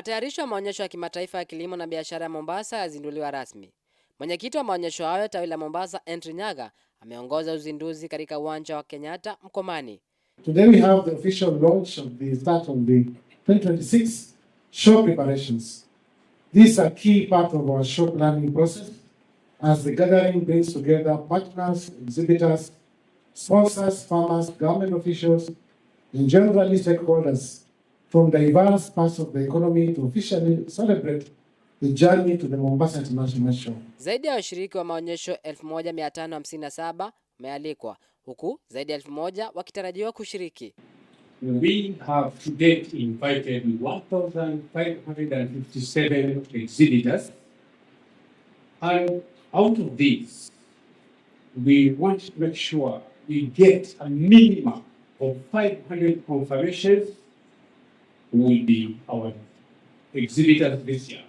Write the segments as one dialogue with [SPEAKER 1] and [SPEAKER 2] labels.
[SPEAKER 1] Matayarisho ya maonyesho ya kimataifa ya kilimo na biashara ya Mombasa yazinduliwa rasmi. Mwenyekiti wa maonyesho hayo tawi la Mombasa, Entry Nyaga, ameongoza uzinduzi katika uwanja wa Kenyatta Mkomani.
[SPEAKER 2] Today we have the official launch of the start of the 2026 show preparations. These are key part of our show planning process as the gathering brings together partners, exhibitors, sponsors, farmers, government officials, and generally stakeholders from diverse parts of the economy to officially celebrate the journey to the Mombasa International Show.
[SPEAKER 1] Zaidi ya washiriki wa maonyesho 1557 wamealikwa huku zaidi ya 1000 wakitarajiwa kushiriki.
[SPEAKER 3] We have to date invited 1,557 exhibitors, and out of these we want to make sure we get a minimum of 500 confirmations who will be our exhibitors this year.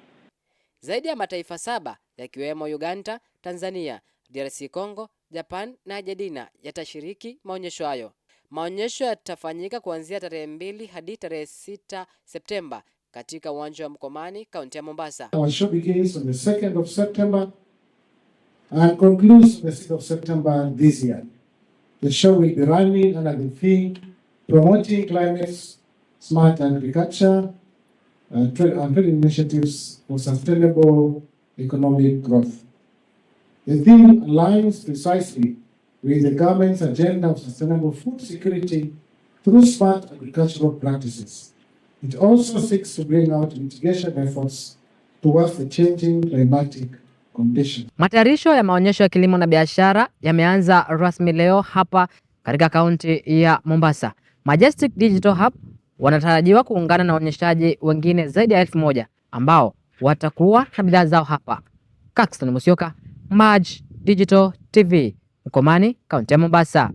[SPEAKER 1] Zaidi ya mataifa 7 yakiwemo Uganda, Tanzania, DRC Congo, Japan na Argentina yatashiriki maonyesho hayo. Maonyesho yatafanyika kuanzia tarehe 2 hadi tarehe 6 Septemba katika uwanja wa Mkomani, kaunti ya Mombasa.
[SPEAKER 2] Our show begins on the 2nd of September and concludes on the 6th of September this year. The show will be running under the theme promoting climate smart agriculture and trade initiatives for sustainable economic growth. The theme aligns precisely with the government's agenda of sustainable food security through smart agricultural practices. It also seeks to bring out mitigation efforts towards the changing climatic conditions.
[SPEAKER 1] Matayarisho ya maonyesho ya kilimo na biashara yameanza rasmi leo hapa katika kaunti ya Mombasa. Majestic Digital Hub wanatarajiwa kuungana na waonyeshaji wengine zaidi ya 1000 ambao watakuwa na bidhaa zao hapa. Caxton Musyoka, Maj Digital TV, Mkomani, kaunti ya Mombasa.